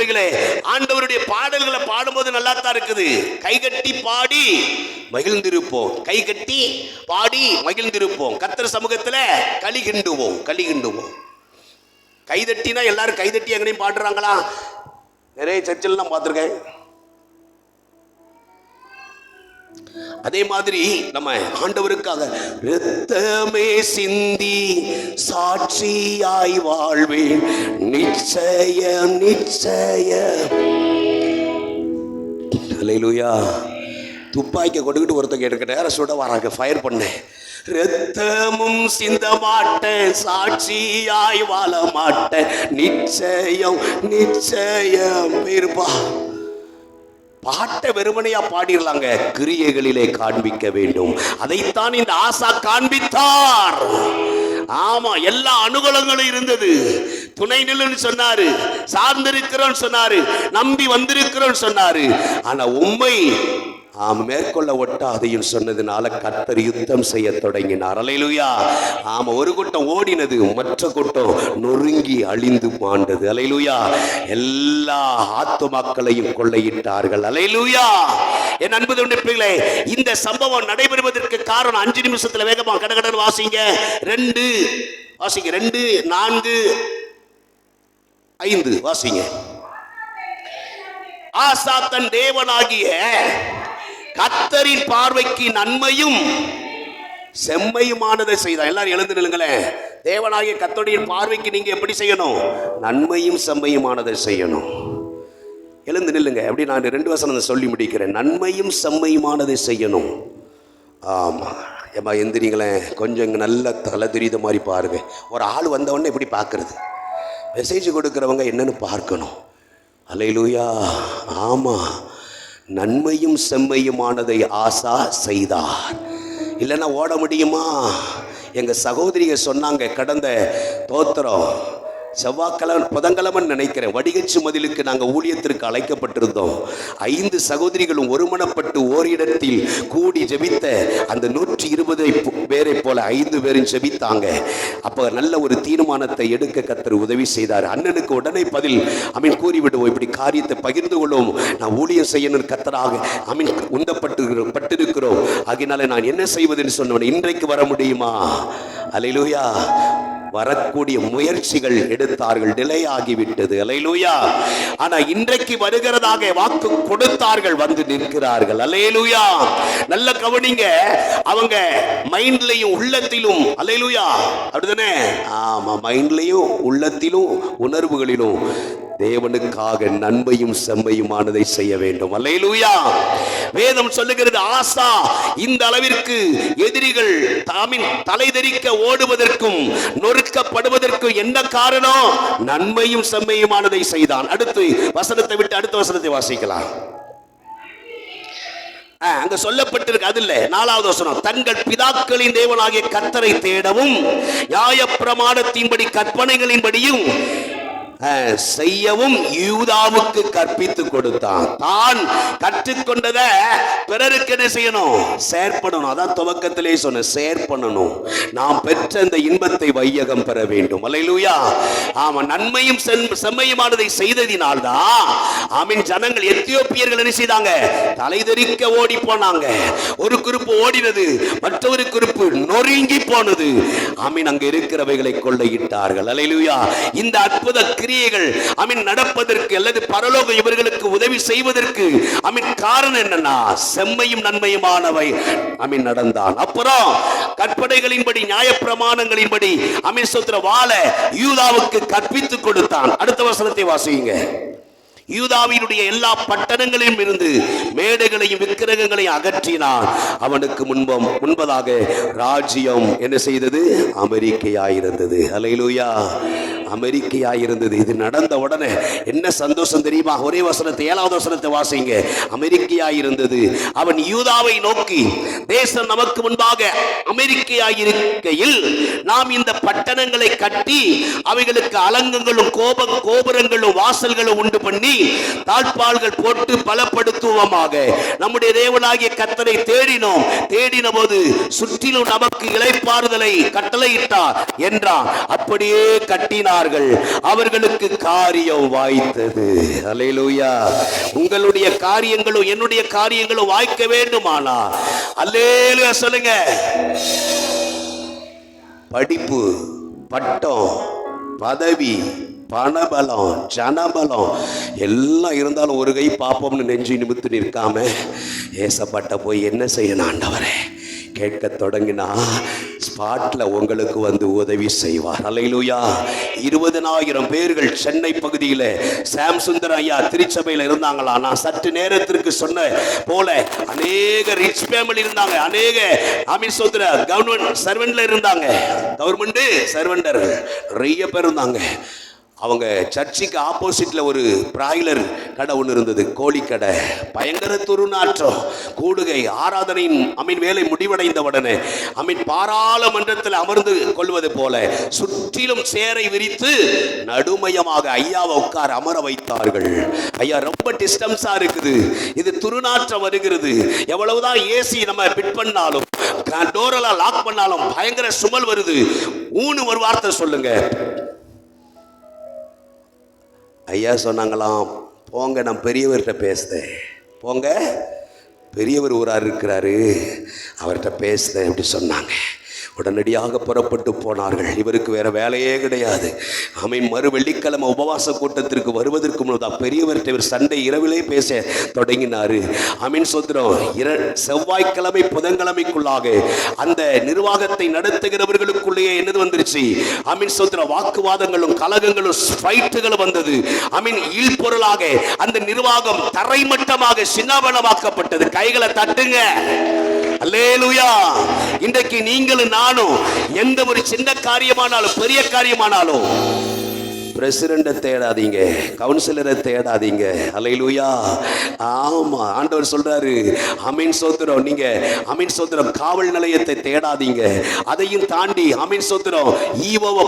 பிள்ளைகளே, ஆண்டவருடைய பாடல்களை பாடும்போது நல்லா தான் இருக்குது. கைகட்டி பாடி மகிழ்ந்திருப்போம், கைகட்டி பாடி மகிழ்ந்திருப்போம், கர்த்தர் சமூகத்தில் களி கிண்டுவோம். கைதட்டினா எல்லாரும் கைதட்டி எங்கனையும் பாடுறாங்களா? நிறைய சர்ச்சில் நான் பார்த்துருக்கேன். அதே மாதிரி நம்ம ஆண்டவருக்காக இரத்தமே சிந்தி சாட்சியாய் வாழ்வேன், நிச்சயம் நிச்சயம். அல்லேலூயா. துப்பாக்கியை கொடுக்கிட்டு ஒருத்தர் கேட்டுக்கிட்ட நேரம் சுட வராங்க, ஃபயர் பண்ணேன். ரத்தமும் சிந்த மாட்டேன், சாட்சியாய் வாழ மாட்டேன், நிச்சயம் நிச்சயம் இருப்பா. பாட்டை வெறுமனையா பாடிடலாங்க, கிரியைகளிலே காண்பிக்க வேண்டும். அதைத்தான் இந்த ஆசா காண்பித்தார். ஆமா, எல்லா அனுகூலங்களும் இருந்தது. துணை நில்லுன்னு சொன்னாரு, சார்ந்திருக்கிறோன்னு சொன்னாரு, நம்பி வந்திருக்கிறோன்னு சொன்னாரு. ஆனா உண்மை மேற்கொள்ள ஒட்டாதையும் சொன்னதுனால கர்த்தர் யுத்தம் செய்ய தொடங்கினார். அல்லேலூயா. ஆமா, ஒரு கூட்டம் ஓடினது, மற்ற கூட்டம் நொறுங்கி அழிந்து மாண்டது. அல்லேலூயா. எல்லா ஆத்துமாக்களையும் கொள்ளையிட்டார்கள். அல்லேலூயா. என் அன்பு பிள்ளைகளே, இந்த சம்பவம் நடைபெறுவதற்கு காரணம் 5 நிமிஷத்துல வேகமா கடகடன் வாசிங்க. 2 வாசிங்க, 2, 4, 5 வாசிங்க. ஆசா தன் தேவனாகிய கர்த்தரின் பார்வைக்கு நன்மையும் செம்மையுமானதை செய்தான். எல்லாரும் எழுந்து நில்லுங்களேன். தேவனாகிய கர்த்தருடைய பார்வைக்கு நீங்க எப்படி செய்யணும்? நன்மையும் செம்மையுமானதை செய்யணும். எழுந்து நில்லுங்க. அப்படி நான் 2 வசனம் சொல்லி முடிக்கிறேன். நன்மையும் செம்மையுமானதை செய்யணும். ஆமா, ஏமா எந்திரிங்களேன். கொஞ்சம் இங்கே நல்ல தலை தெரியுத மாதிரி பாருங்க. ஒரு ஆள் வந்தவொடனே எப்படி பார்க்கறது? மெசேஜ் கொடுக்குறவங்க என்னன்னு பார்க்கணும். அல்லேலூயா. ஆமா, நன்மையும் செம்மையுமானதை ஆசா செய்தார். இல்லைன்னா ஓட முடியுமா? எங்கள் சகோதரியை சொன்னாங்க, கடந்த தோத்திரம் செவ்வாய்க்கிழமை புதன்கிழமைன்னு நினைக்கிறேன், வடிகச்சு மதிலுக்கு நாங்கள் ஊழியத்திற்கு அழைக்கப்பட்டிருந்தோம். 5 சகோதரிகளும் ஒருமனப்பட்டு ஓரிடத்தில் கூடி ஜெபித்த அந்த 120 பேரை போல 5 பேரும் ஜெபித்தாங்க. அப்போ நல்ல ஒரு தீர்மானத்தை எடுக்க கர்த்தர் உதவி செய்தார். அண்ணனுக்கு உடனே பதில் கூறிவிடுவோம், இப்படி காரியத்தை பகிர்ந்து கொள்ளும், நான் ஊழியம் செய்யணும் கர்த்தராக உந்தப்பட்டிருக்கிறோம், ஆகினால நான் என்ன செய்வதுன்னு சொன்னவன், இன்றைக்கு வர முடியுமா? அல்லேலூயா. வரக்கூடிய முயற்சிகள் எடுத்தார்கள், நிலையாகிவிட்டது. அல்லேலூயா. ஆனா இன்றைக்கு வருகிறதாக வாக்கு கொடுத்தார்கள், வந்து நிற்கிறார்கள். அல்லேலூயா. நல்ல கவனிங்க, அவங்க மைண்ட்லயும் உள்ளத்திலும், அல்லேலூயா அப்படிதானே? ஆமா, மைண்ட்லயும் உள்ளத்திலும் உணர்வுகளிலும் தேவனுக்காக நன்மையும் செம்மையுமானதை செய்ய வேண்டும். அல்லேலூயா. வேதம் சொல்லுகிறது, ஆசா இந்த அளவிற்கு எதிரிகள் தாமின் தலைதெறிக்க ஓடுவதற்கும் நொறுக்கப்படுவதற்கும் என்ன காரணம்? நன்மையும் செம்மையுமானதை செய்தான். அடுத்து வசனத்தை விட்டு அடுத்த வசனத்தை வாசிக்கலாம். அங்க சொல்லப்பட்டிருக்கு, அது இல்ல, 4வது வசனம். தங்கள் பிதாக்களின் தேவனாகிய கர்த்தரை தேடவும் நியாயப்பிரமாணத்தின்படி கற்பனைகளின்படியும் செய்யவும் யூதாவுக்கு கற்பித்து கொடுத்தான். தான் கற்றுக்கொண்டத பிறருக்கு என்ன செய்யணும்? ஷேர் பண்ணணும். அதான் துவக்கத்திலே சொன்ன, ஷேர் பண்ணணும். நாம் பெற்ற இந்த இன்பத்தை வையகம் பெற வேண்டும். அல்லேலூயா. ஆமா, நன்மையும் செம்மையுமானதை செய்ததினால்தான் ஆமீன் ஜனங்கள் எத்தியோப்பியர்கள் என்ன செய்தாங்க? தலைதெறிக்க ஓடி போனாங்க. ஒரு குறிப்பு ஓடினது, மற்றொரு குறிப்பு நொறுங்கி போனது. ஆமீன், அங்க இருக்கிறவைகளை கொள்ளையிட்டார்கள். அல்லேலூயா. இந்த அற்புத கிரியைகள் நடப்பதற்கு அல்லது பரலோகம் இவர்களுக்கு உதவி செய்வதற்கு காரணம் என்னன்னா, செம்மையும் நன்மையுமானவை நடந்தான். அப்புறம் கற்பனைகளின்படி நியாயப்பிரமாணங்களின்படி வாழ யூதாவுக்கு கற்பித்து கொடுத்தான். அடுத்த வசனத்தை வாசிங்க. யூதாவினுடைய எல்லா பட்டணங்களிலும் இருந்து மேடைகளையும் விக்கிரகங்களையும் அகற்றினான். அவனுக்கு முன்பதாக ராஜ்யம் என்ன செய்தது? அமெரிக்கையாயிருந்தது. அல்லேலூயா. அமெரிக்கையாயிருந்தது. இது நடந்த உடனே என்ன சந்தோஷம் தெரியுமா? ஒரே வசனத்தை 7வது வசனத்தை வாசிங்க. அமெரிக்கையாயிருந்தது. அவன் யூதாவை நோக்கி, தேசம் நமக்கு முன்பாக அமெரிக்கையாயிருக்கையில் நாம் இந்த பட்டணங்களை கட்டி அவைகளுக்கு அலங்கங்களும் கோபுரங்களும் வாசல்களும் உண்டு பண்ணி தாழ்பாள்கள் போட்டு பலப்படுத்துவோமாக. நம்முடைய தேவனாகிய கர்த்தரை தேடினோம். தேடின போது சுற்றிலும் நமக்கு இளைப்பாறுதலை கட்டளையிட்டார் என்றான். அப்படியே கட்டினார். கேட்டார்கள், அவர்களுக்கு காரியம் வாய்த்தது. அல்லேலூயா. உங்களுடைய காரியங்களும் என்னுடைய காரியங்களும் வாய்க்க வேண்டுமானா அல்லேலூயா சொல்லுங்க. படிப்பு, பட்டம், பதவி, பணபலம், ஜனபலம் எல்லாம் இருந்தாலும் ஒரு கை பாப்போம்னு நெஞ்சு நிமித்து நிற்காம ஏசப்பட்ட போய் என்ன செய்யணும் ஆண்டவரே கேட்க தொடங்கினா ஸ்பாட்ல உங்களுக்கு வந்து உதவி செய்வார். அல்லேலூயா. 20,000 பேர்கள் சென்னை பகுதியில் சாம் சுந்தர் ஐயா திருச்சபையில் இருந்தாங்களா? நான் சற்று நேரத்திற்கு சொன்ன போல அநேக ரிச் ஃபேமிலி இருந்தாங்க, அநேக கவர்மெண்ட் சர்வெண்ட்ல இருந்தாங்க, கவர்மெண்ட் சர்வெண்டர் நிறைய பேர் இருந்தாங்க. அவங்க சர்ச்சுக்கு ஆப்போசிட்ல ஒரு பிராய்லர் கடை ஒன்று இருந்தது, கோழி கடை. பயங்கர துருநாற்றம். கூடுகை ஆராதனையின் வேலை முடிவடைந்த உடனே பாராளுமன்றத்தில் அமர்ந்து கொள்வது போல சுற்றிலும் சேரை விரித்து நடுமையமாக ஐயாவை உட்கார அமர வைத்தார்கள். ஐயா ரொம்ப டிஸ்டன்ஸா இருக்குது, இது துருநாற்றம் வருகிறது, எவ்வளவுதான் ஏசி நம்ம பிட் பண்ணாலும் டோரெல்லாம் லாக் பண்ணாலும் பயங்கர சுமல் வருது. ஊனு ஒரு வார்த்தை சொல்லுங்க. ஐயா சொன்னாங்களாம், போங்க நான் பெரியவர்கிட்ட பேசுதேன், போங்க பெரியவர் ஊரார் இருக்கிறாரு அவர்கிட்ட பேசுதேன் அப்படி சொன்னாங்க. உடனடியாக புறப்பட்டு போனார்கள். இவருக்கு வேற வேலையே கிடையாது. மறு வெள்ளிக்கிழமை உபவாச கூட்டத்திற்கு வருவதற்கு முன்னதாக பெரியவர்கிட்ட இவர் சண்டை இரவிலே பேச தொடங்கினாரு. செவ்வாய்க்கிழமை புதன்கிழமைக்குள்ளாக அந்த நிர்வாகத்தை நடத்துகிறவர்களுக்குள்ளேயே என்னது வந்துருச்சு, வாக்குவாதங்களும் கலகங்களும் ஃபைட்டுகளும் வந்தது. ஈழ்பொருளாக அந்த நிர்வாகம் தரைமட்டமாக சின்னாபனமாக்கப்பட்டது. கைகளை தட்டுங்க. அல்லேலூயா. இன்றைக்கு நீங்களும் நானும் எந்த ஒரு சின்ன காரியமானாலும் பெரிய காரியமானாலும் பிரசிடண்ட தேடாதீங்க, கவுன்சிலரை தேடாதீங்க. அல்லேலூயா. ஆமா, ஆண்டவர் சொல்றாரு ஆமென் ஸ்தோத்திரம். நீங்க ஆமென் ஸ்தோத்திரம் காவல் நிலையத்தை தேடாதீங்க, அதையும் தாண்டி ஆமென் ஸ்தோத்திரம் ஈவோவை